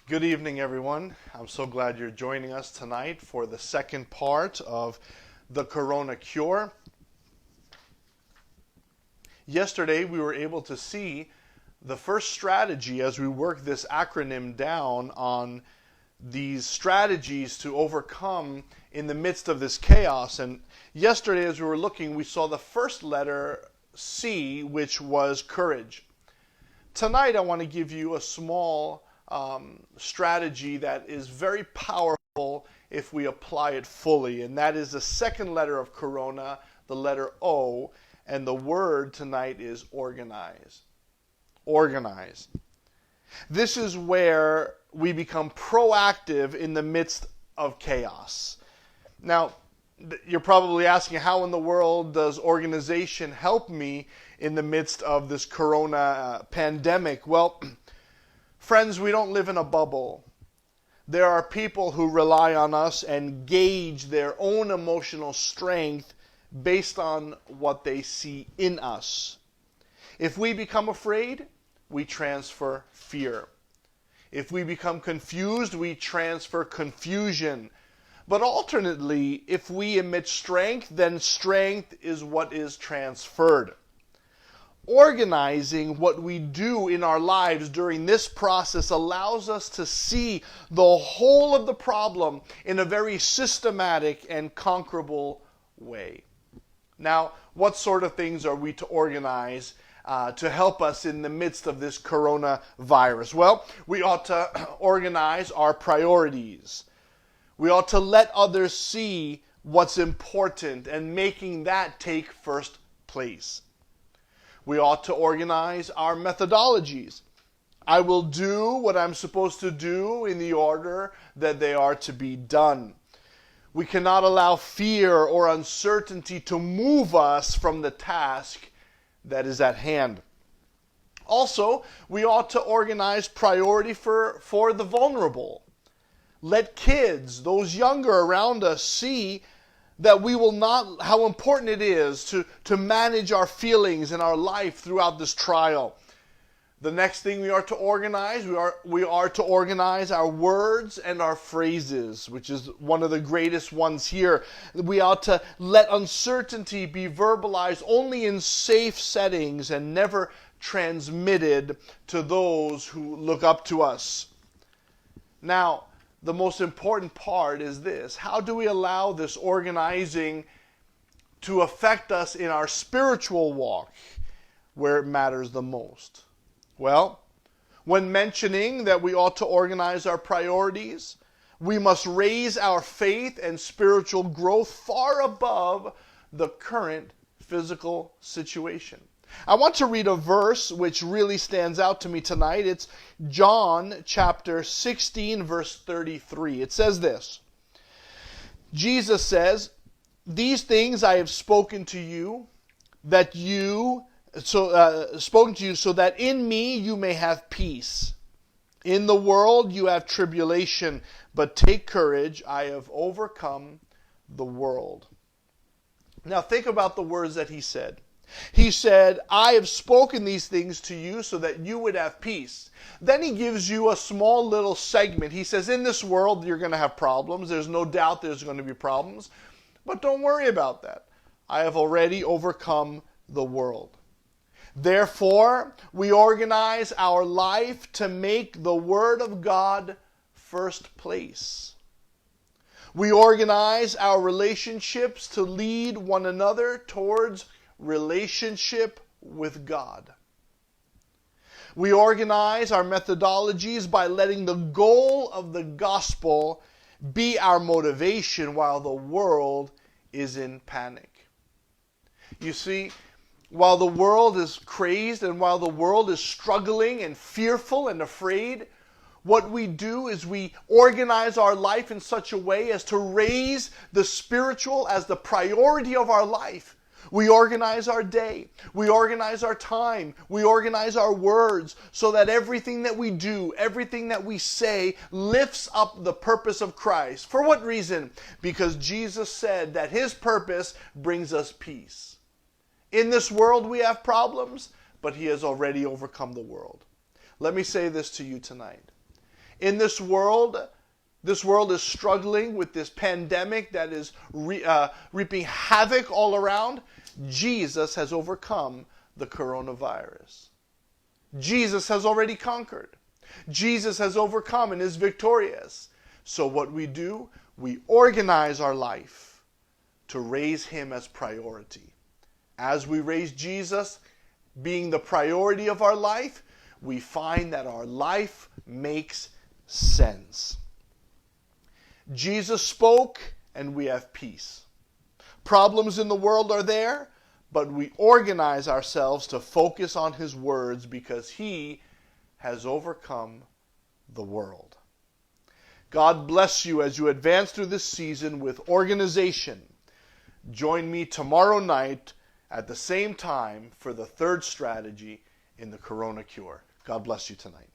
Good evening, everyone. I'm so glad you're joining us tonight for the second part of the Corona Cure. Yesterday, we were able to see the first strategy as we work this acronym down on these strategies to overcome in the midst of this chaos. And yesterday, as we were looking, we saw the first letter, C, which was courage. Tonight, I want to give you a small strategy that is very powerful if we apply it fully, and that is the second letter of Corona, the letter O, and the word tonight is organize. Organize. This is where we become proactive in the midst of chaos. Now, you're probably asking, how in the world does organization help me in the midst of this Corona pandemic? Well, friends, we don't live in a bubble. There are people who rely on us and gauge their own emotional strength based on what they see in us. If we become afraid, we transfer fear. If we become confused, we transfer confusion. But alternately, if we emit strength, then strength is what is transferred. Organizing what we do in our lives during this process allows us to see the whole of the problem in a very systematic and conquerable way. Now, what sort of things are we to organize to help us in the midst of this coronavirus? Well, we ought to organize our priorities. We ought to let others see what's important and making that take first place. We ought to organize our methodologies. I will do what I'm supposed to do in the order that they are to be done. We cannot allow fear or uncertainty to move us from the task that is at hand. Also, we ought to organize priority for the vulnerable. Let kids, those younger around us, see that we will not, how important it is to manage our feelings and our life throughout this trial. The next thing we are to organize, we are to organize our words and our phrases, which is one of the greatest ones here. We ought to let uncertainty be verbalized only in safe settings and never transmitted to those who look up to us. Now, the most important part is this: how do we allow this organizing to affect us in our spiritual walk where it matters the most? Well, when mentioning that we ought to organize our priorities, we must raise our faith and spiritual growth far above the current physical situation. I want to read a verse which really stands out to me tonight. It's John chapter 16, verse 33. It says this: Jesus says, "These things I have spoken to you, so that in me you may have peace. In the world you have tribulation, but take courage, I have overcome the world." Now think about the words that he said. He said, "I have spoken these things to you so that you would have peace." Then he gives you a small little segment. He says, in this world you're going to have problems. There's no doubt there's going to be problems. But don't worry about that. I have already overcome the world. Therefore, we organize our life to make the Word of God first place. We organize our relationships to lead one another towards relationship with God. We organize our methodologies by letting the goal of the gospel be our motivation while the world is in panic. You see, while the world is crazed and while the world is struggling and fearful and afraid, what we do is we organize our life in such a way as to raise the spiritual as the priority of our life. We organize our day. We organize our time. We organize our words so that everything that we do, everything that we say lifts up the purpose of Christ. For what reason? Because Jesus said that His purpose brings us peace. In this world we have problems, but He has already overcome the world. Let me say this to you tonight. In this world is struggling with this pandemic that is reaping havoc all around. Jesus has overcome the coronavirus. Jesus has already conquered. Jesus has overcome and is victorious. So what we do, we organize our life to raise him as priority. As we raise Jesus being the priority of our life, we find that our life makes sense. Jesus spoke and we have peace. Problems in the world are there, but we organize ourselves to focus on his words because he has overcome the world. God bless you as you advance through this season with organization. Join me tomorrow night at the same time for the third strategy in the Corona Cure. God bless you tonight.